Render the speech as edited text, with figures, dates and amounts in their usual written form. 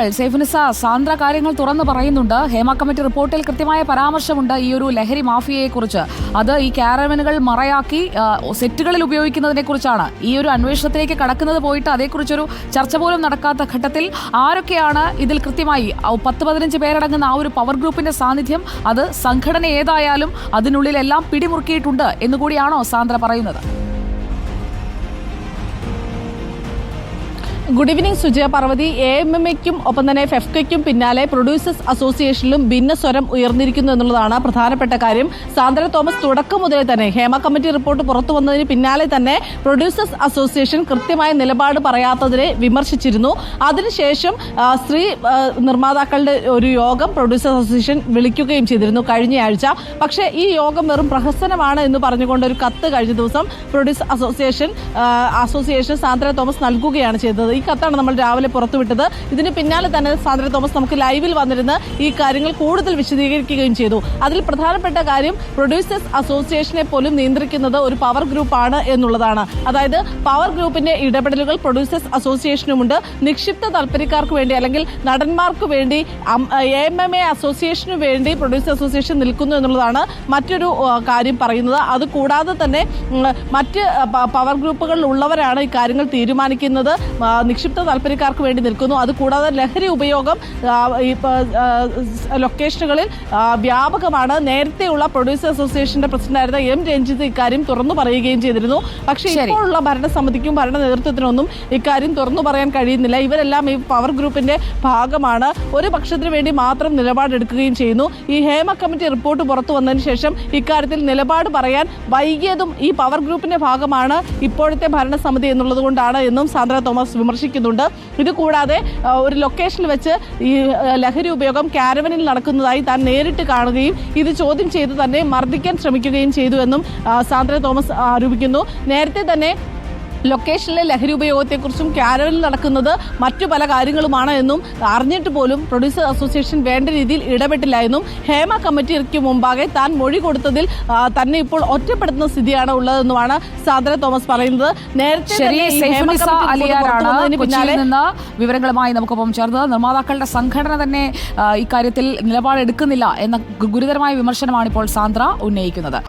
സൈഫുനിസ, സാന്ദ്ര കാര്യങ്ങൾ തുറന്നു പറയുന്നുണ്ട്. ഹേമ കമ്മിറ്റി റിപ്പോർട്ടിൽ കൃത്യമായ പരാമർശമുണ്ട് ഈ ഒരു ലഹരി മാഫിയയെക്കുറിച്ച്. അത് ഈ കാരവനുകൾ മറയാക്കി സെറ്റുകളിൽ ഉപയോഗിക്കുന്നതിനെ കുറിച്ചാണ്. ഈ ഒരു അന്വേഷണത്തിലേക്ക് കടക്കുന്നത് പോയിട്ട് അതേക്കുറിച്ചൊരു ചർച്ച പോലും നടക്കാത്ത ഘട്ടത്തിൽ ആരൊക്കെയാണ് ഇതിൽ കൃത്യമായി 10-15 പേരടങ്ങുന്ന ആ ഒരു പവർ ഗ്രൂപ്പിന്റെ സാന്നിധ്യം, അത് സംഘടന ഏതായാലും അതിനുള്ളിലെല്ലാം പിടിമുറുക്കിയിട്ടുണ്ട് എന്നുകൂടിയാണോ സാന്ദ്ര പറയുന്നത്? Good evening Sujaya Parvathy. AMMയ്ക്കും ഒപ്പം തന്നെ ഫെഫ്കയ്ക്കും പിന്നാലെ പ്രൊഡ്യൂസേഴ്സ് അസോസിയേഷനിലും ഭിന്നസ്വരം ഉയർന്നിരിക്കുന്നു എന്നുള്ളതാണ് പ്രധാനപ്പെട്ട കാര്യം. സാന്ദ്ര തോമസ് തുടക്കം മുതലേ തന്നെ ഹേമ കമ്മിറ്റി റിപ്പോർട്ട് പുറത്തു വന്നതിന് പിന്നാലെ തന്നെ പ്രൊഡ്യൂസേഴ്സ് അസോസിയേഷൻ കൃത്യമായ നിലപാട് പറയാത്തതിനെ വിമർശിച്ചിരുന്നു. അതിനുശേഷം സ്ത്രീ നിർമ്മാതാക്കളുടെ ഒരു യോഗം പ്രൊഡ്യൂസേഴ്സ് അസോസിയേഷൻ വിളിക്കുകയും ചെയ്തിരുന്നു കഴിഞ്ഞയാഴ്ച. പക്ഷേ ഈ യോഗം വെറും പ്രഹസനമാണ് എന്ന് പറഞ്ഞുകൊണ്ട് ഒരു കത്ത് കഴിഞ്ഞ ദിവസം പ്രൊഡ്യൂസർ അസോസിയേഷൻ സാന്ദ്ര തോമസ് നൽകുകയാണ് ചെയ്തത്. ഈ കത്താണ് നമ്മൾ രാവിലെ പുറത്തുവിട്ടത്. ഇതിന് പിന്നാലെ തന്നെ സാന്ദ്ര തോമസ് നമുക്ക് ലൈവിൽ വന്നിരുന്ന് ഈ കാര്യങ്ങൾ കൂടുതൽ വിശദീകരിക്കുകയും ചെയ്തു. അതിൽ പ്രധാനപ്പെട്ട കാര്യം പ്രൊഡ്യൂസേഴ്സ് അസോസിയേഷനെ പോലും നിയന്ത്രിക്കുന്നത് ഒരു പവർ ഗ്രൂപ്പാണ് എന്നുള്ളതാണ്. അതായത് പവർ ഗ്രൂപ്പിന്റെ ഇടപെടലുകൾ പ്രൊഡ്യൂസേഴ്സ് അസോസിയേഷനുമുണ്ട്. നിക്ഷിപ്ത താല്പര്യക്കാർക്ക് വേണ്ടി അല്ലെങ്കിൽ നടന്മാർക്ക് വേണ്ടി AMMA അസോസിയേഷനു വേണ്ടി പ്രൊഡ്യൂസർ അസോസിയേഷൻ നിൽക്കുന്നു എന്നുള്ളതാണ് മറ്റൊരു കാര്യം പറയുന്നത്. അതുകൂടാതെ തന്നെ മറ്റ് പവർ ഗ്രൂപ്പുകളിൽ ഉള്ളവരാണ് ഈ കാര്യങ്ങൾ തീരുമാനിക്കുന്നത്. നിക്ഷിപ്ത താല്പര്യക്കാർക്ക് വേണ്ടി നിൽക്കുന്നു. അതുകൂടാതെ ലഹരി ഉപയോഗം ലൊക്കേഷനുകളിൽ വ്യാപകമാണ്. നേരത്തെയുള്ള പ്രൊഡ്യൂസർ അസോസിയേഷന്റെ പ്രസിഡന്റായിരുന്ന M രഞ്ജിത്ത് ഇക്കാര്യം തുറന്നു പറയുകയും ചെയ്തിരുന്നു. പക്ഷേ ഇപ്പോഴുള്ള ഭരണസമിതിക്കും ഭരണ നേതൃത്വത്തിനൊന്നും ഇക്കാര്യം തുറന്നു പറയാൻ കഴിയുന്നില്ല. ഇവരെല്ലാം ഈ പവർ ഗ്രൂപ്പിന്റെ ഭാഗമാണ്. ഒരു പക്ഷത്തിന് വേണ്ടി മാത്രം നിലപാടെടുക്കുകയും ചെയ്യുന്നു. ഈ ഹേമ കമ്മിറ്റി റിപ്പോർട്ട് പുറത്തു വന്നതിന് ശേഷം ഇക്കാര്യത്തിൽ നിലപാട് പറയാൻ വൈകിയതും ഈ പവർ ഗ്രൂപ്പിന്റെ ഭാഗമാണ് ഇപ്പോഴത്തെ ഭരണസമിതി എന്നുള്ളത് കൊണ്ടാണ് എന്നും സാന്ദ്ര തോമസ് വിമർശിക്കുന്നുണ്ട്. ഇതുകൂടാതെ ഒരു ലൊക്കേഷനിൽ വെച്ച് ഈ ലഹരി ഉപയോഗം കാരവനിൽ നടക്കുന്നതായി താൻ നേരിട്ട് കാണുകയും ഇത് ചോദ്യം ചെയ്ത് തന്നെ മർദ്ദിക്കാൻ ശ്രമിക്കുകയും ചെയ്തു എന്നും സാന്ദ്ര തോമസ് ആരോപിക്കുന്നു. നേരത്തെ തന്നെ ലൊക്കേഷനിലെ ലഹരി ഉപയോഗത്തെക്കുറിച്ചും കാരവനിൽ നടക്കുന്നത് മറ്റു പല കാര്യങ്ങളുമാണ് എന്നും അറിഞ്ഞിട്ട് പോലും പ്രൊഡ്യൂസർ അസോസിയേഷൻ വേണ്ട രീതിയിൽ ഇടപെട്ടില്ല എന്നും ഹേമ കമ്മിറ്റിക്ക് മുമ്പാകെ താൻ മൊഴി കൊടുത്തതിൽ തന്നെ ഇപ്പോൾ ഒറ്റപ്പെടുത്തുന്ന സ്ഥിതിയാണ് ഉള്ളതെന്നുമാണ് സാന്ദ്ര തോമസ് പറയുന്നത്. നേരത്തെ വിവരങ്ങളുമായി നമുക്കൊപ്പം ചേർന്നത് നിർമ്മാതാക്കളുടെ സംഘടന തന്നെ ഇക്കാര്യത്തിൽ നിലപാടെടുക്കുന്നില്ല എന്ന ഗുരുതരമായ വിമർശനമാണ് ഇപ്പോൾ സാന്ദ്ര ഉന്നയിക്കുന്നത്.